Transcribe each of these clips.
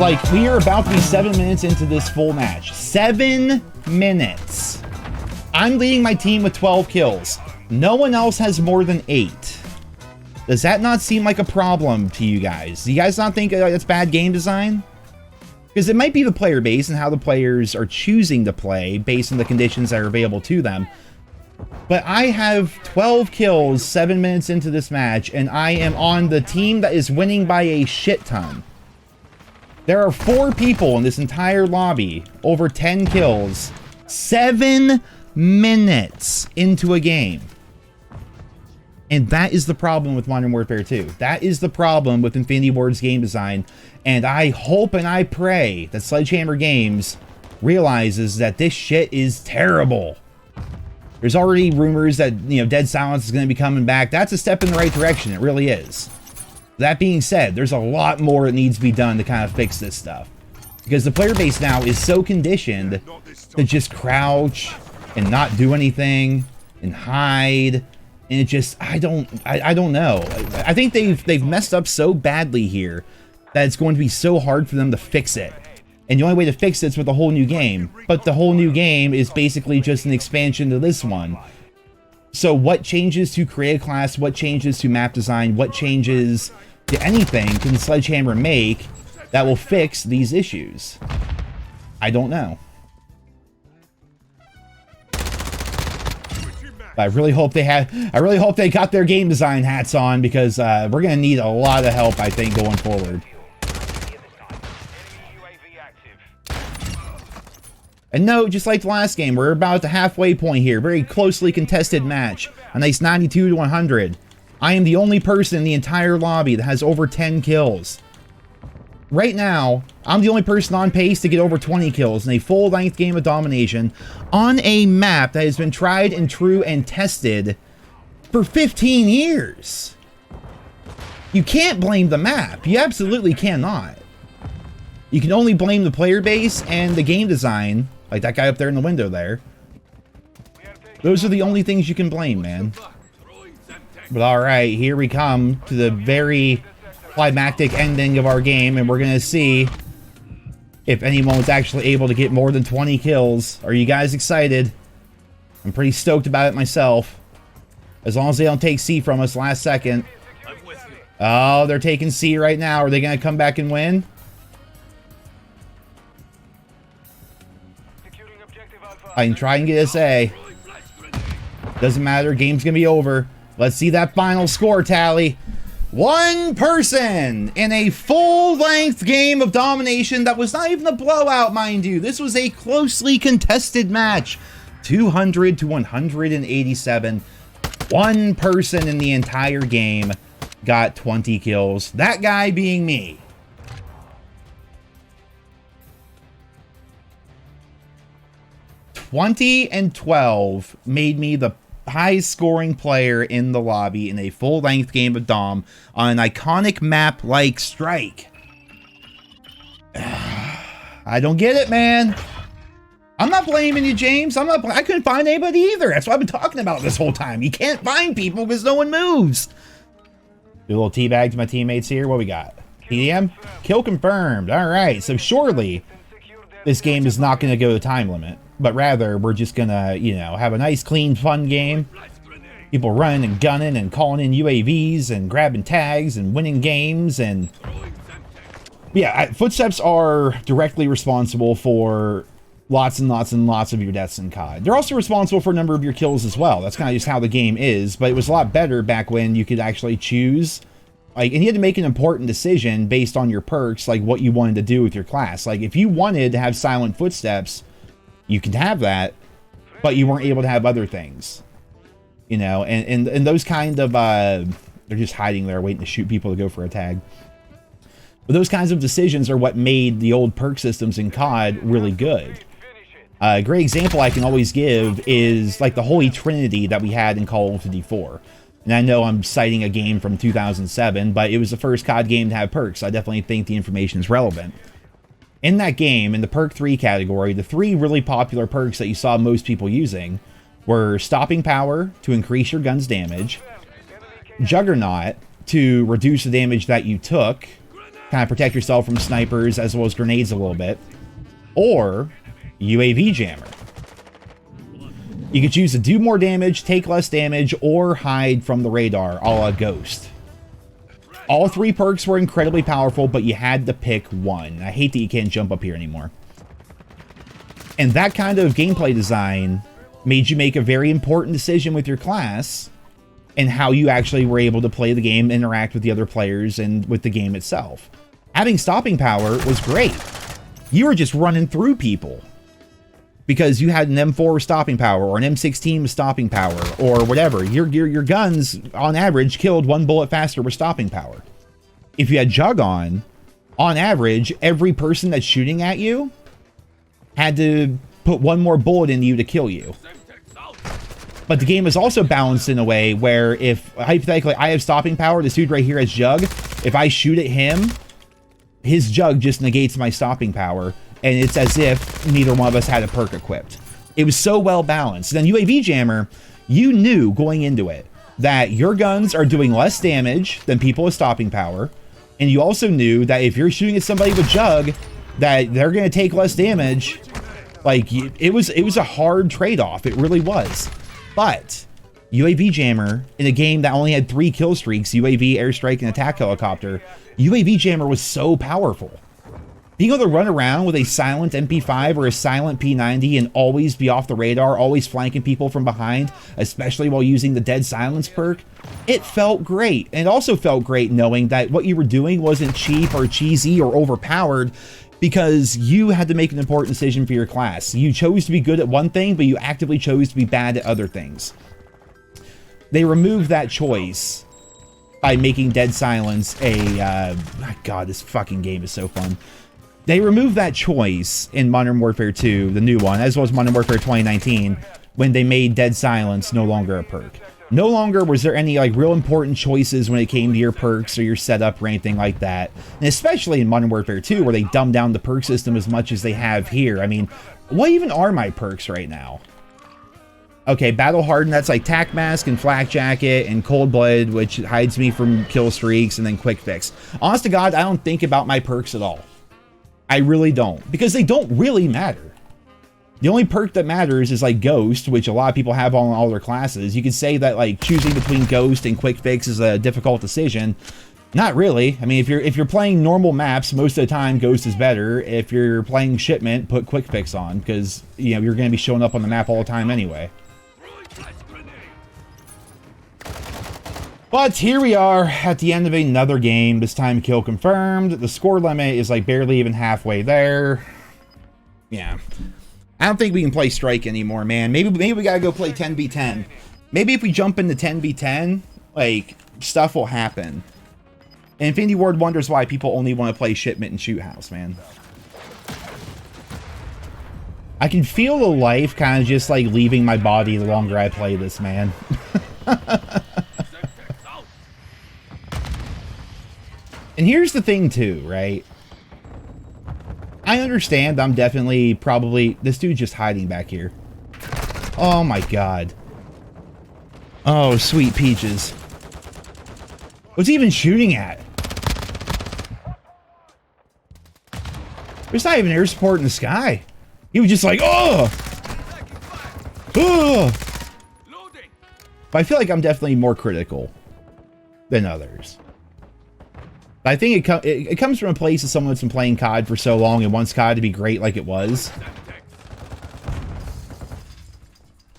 Like, we are about to be 7 minutes into this full match. 7 minutes. I'm leading my team with 12 kills. No one else has more than 8. Does that not seem like a problem to you guys? Do you guys not think that's bad game design? Because it might be the player base and how the players are choosing to play based on the conditions that are available to them. But I have 12 kills 7 minutes into this match, and I am on the team that is winning by a shit ton. There are 4 people in this entire lobby, over 10 kills, 7 minutes into a game. And that is the problem with Modern Warfare 2. That is the problem with Infinity Ward's game design. And I hope and I pray that Sledgehammer Games realizes that this shit is terrible. There's already rumors that, you know, Dead Silence is going to be coming back. That's a step in the right direction. It really is. That being said, there's a lot more that needs to be done to kind of fix this stuff. Because the player base now is so conditioned to just crouch and not do anything and hide. And it just, I don't know. I think they've messed up so badly here that it's going to be so hard for them to fix it. And the only way to fix it is with a whole new game. But the whole new game is basically just an expansion to this one. So what changes to create a class, what changes to map design, what changes to anything can Sledgehammer make that will fix these issues? I don't know. But I really hope they got their game design hats on, because we're going to need a lot of help, I think, going forward. And no, just like the last game, we're about at the halfway point here. Very closely contested match. A nice 92 to 100. I am the only person in the entire lobby that has over 10 kills. Right now, I'm the only person on pace to get over 20 kills in a full-length game of domination on a map that has been tried and true and tested for 15 years. You can't blame the map. You absolutely cannot. You can only blame the player base and the game design, like that guy up there in the window there. Those are the only things you can blame, man. But alright, here we come to the very climactic ending of our game, and we're gonna see if anyone's actually able to get more than 20 kills. Are you guys excited? I'm pretty stoked about it myself. As long as they don't take C from us last second. Oh, they're taking C right now. Are they gonna come back and win? I can try and get us A. Doesn't matter, game's gonna be over. Let's see that final score tally. One person in a full-length game of domination that was not even a blowout, mind you. This was a closely contested match. 200 to 187. One person in the entire game got 20 kills. That guy being me. $20 and $12 made me the highest scoring player in the lobby in a full-length game of Dom on an iconic map like Strike. I don't get it, man. I'm not blaming you, James. I couldn't find anybody either. That's what I've been talking about this whole time. You can't find people because no one moves. Do a little teabag to my teammates here. What we got? PDM? Kill confirmed. All right. So surely this game is not going to go to time limit, but rather we're just going to, you know, have a nice, clean, fun game. People running and gunning and calling in UAVs and grabbing tags and winning games. And yeah, Footsteps are directly responsible for lots and lots and lots of your deaths in COD. They're also responsible for a number of your kills as well. That's kind of just how the game is, but it was a lot better back when you could actually choose, like, and you had to make an important decision based on your perks, like what you wanted to do with your class. Like, if you wanted to have silent footsteps, you could have that, but you weren't able to have other things, you know, and those kind of, they're just hiding there waiting to shoot people to go for a tag. But those kinds of decisions are what made the old perk systems in COD really good. A great example I can always give is like the Holy Trinity that we had in Call of Duty 4. And I know I'm citing a game from 2007, but it was the first COD game to have perks. I definitely think the information is relevant. In that game, in the perk 3 category, the 3 really popular perks that you saw most people using were Stopping Power to increase your gun's damage, Juggernaut to reduce the damage that you took, kind of protect yourself from snipers as well as grenades a little bit. Or UAV jammer. You could choose to do more damage, take less damage, or hide from the radar, a la Ghost. All three perks were incredibly powerful, but you had to pick one. I hate that you can't jump up here anymore. And that kind of gameplay design made you make a very important decision with your class and how you actually were able to play the game, interact with the other players, and with the game itself. Having stopping power was great. You were just running through people because you had an M4 with stopping power or an M16 with stopping power or whatever. Your guns, on average, killed one bullet faster with stopping power. If you had Jug on average, every person that's shooting at you had to put one more bullet into you to kill you. But the game is also balanced in a way where if, hypothetically, I have stopping power, this dude right here has Jug, if I shoot at him, his Jug just negates my stopping power, and it's as if neither one of us had a perk equipped. It was so well balanced. Then UAV Jammer, you knew going into it that your guns are doing less damage than people with stopping power, and you also knew that if you're shooting at somebody with Jug, that they're going to take less damage. Like, it was a hard trade-off. It really was. But UAV Jammer, in a game that only had 3 kill streaks, UAV, airstrike, and attack helicopter, UAV Jammer was so powerful. Being able to run around with a silent MP5 or a silent P90 and always be off the radar, always flanking people from behind, especially while using the Dead Silence perk, it felt great. And it also felt great knowing that what you were doing wasn't cheap or cheesy or overpowered, because you had to make an important decision for your class. You chose to be good at one thing, but you actively chose to be bad at other things. They removed that choice by making Dead Silence a... my God, this fucking game is so fun. They removed that choice in Modern Warfare 2, the new one, as well as Modern Warfare 2019, when they made Dead Silence no longer a perk. No longer was there any like real important choices when it came to your perks or your setup or anything like that. And especially in Modern Warfare 2, where they dumbed down the perk system as much as they have here. I mean, what even are my perks right now? Okay, Battle Hardened, that's like Tac Mask and Flak Jacket and Cold Blood, which hides me from kill streaks, and then Quick Fix. Honest to God, I don't think about my perks at all. I really don't, because they don't really matter. The only perk that matters is like Ghost, which a lot of people have on all their classes. You could say that like choosing between Ghost and Quick Fix is a difficult decision. Not really. I mean, if you're playing normal maps, most of the time Ghost is better. If you're playing Shipment, put Quick Fix on, because you know you're going to be showing up on the map all the time anyway. But here we are at the end of another game. This time kill confirmed. The score limit is like barely even halfway there. Yeah. I don't think we can play Strike anymore, man. Maybe we gotta go play 10v10. Maybe if we jump into 10v10, like, stuff will happen. And Infinity Ward wonders why people only want to play Shipment and Shoot House, man. I can feel the life kind of just, like, leaving my body the longer I play this, man. And here's the thing, too, right? I understand I'm definitely probably... This dude's just hiding back here. Oh my God. Oh, sweet peaches. What's he even shooting at? There's not even air support in the sky. He was just like, oh! Oh! But I feel like I'm definitely more critical than others. I think it comes from a place of someone that's been playing COD for so long and wants COD to be great like it was.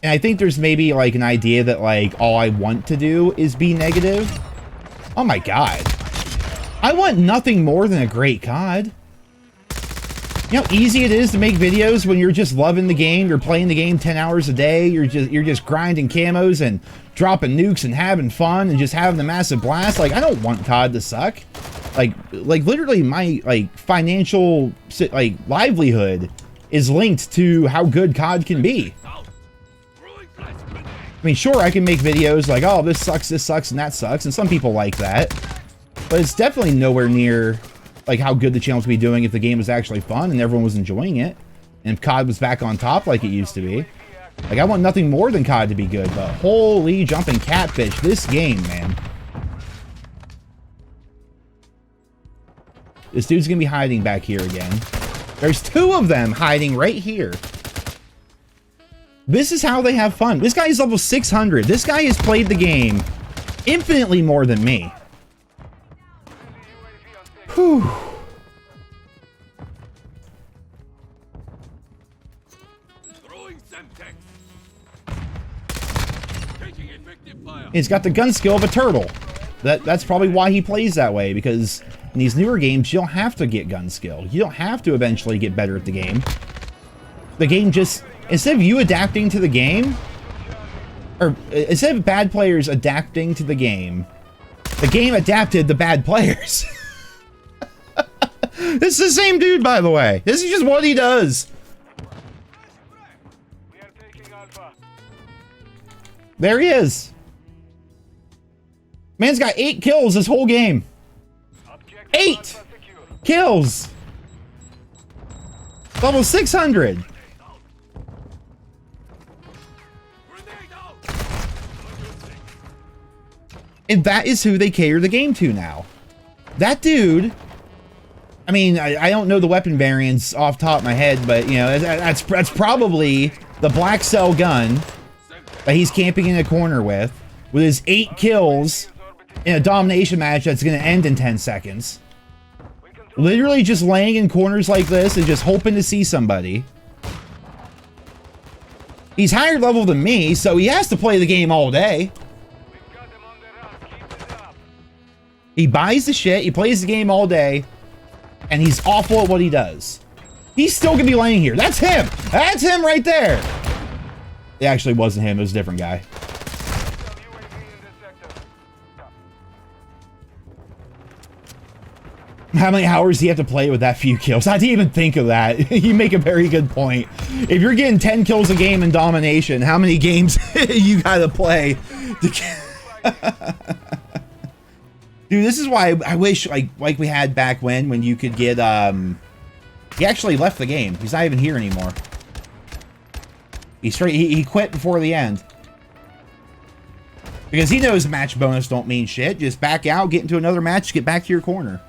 And I think there's maybe like an idea that like all I want to do is be negative. Oh my God. I want nothing more than a great COD. You know how easy it is to make videos when you're just loving the game, you're playing the game 10 hours a day, you're just grinding camos and dropping nukes and having fun and just having the massive blast. Like, I don't want COD to suck. Like literally my like financial like livelihood is linked to how good COD can be. I mean, sure, I can make videos like, oh, this sucks, and that sucks, and some people like that, but it's definitely nowhere near like how good the channel would be doing if the game was actually fun and everyone was enjoying it, and if COD was back on top like it used to be. Like, I want nothing more than COD to be good, but holy jumping catfish, this game, man. This dude's gonna be hiding back here again. There's 2 of them hiding right here. This is how they have fun. This guy is level 600. This guy has played the game infinitely more than me. Whew. He's got the gun skill of a turtle. That's probably why he plays that way, because in these newer games, you don't have to get gun skill. You don't have to eventually get better at the game. The game just, instead of you adapting to the game, or instead of bad players adapting to the game adapted the bad players. This is the same dude, by the way. This is just what he does. There he is. Man's got 8 kills this whole game. 8 kills. Level 600. And that is who they cater the game to now. That dude, I mean, I don't know the weapon variants off the top of my head, but, you know, that's probably the black cell gun that he's camping in a corner with his 8 kills in a domination match that's going to end in 10 seconds. Literally just laying in corners like this and just hoping to see somebody. He's higher level than me, so he has to play the game all day. He buys the shit, he plays the game all day, and he's awful at what he does. He's still gonna be laying here. That's him! That's him right there! It actually wasn't him, it was a different guy. How many hours do you have to play with that few kills? I didn't even think of that. You make a very good point. If you're getting 10 kills a game in domination, how many games you gotta play to Dude, this is why I wish like we had back when you could get he actually left the game. He's not even here anymore. He quit before the end. Because he knows match bonus don't mean shit. Just back out, get into another match, get back to your corner.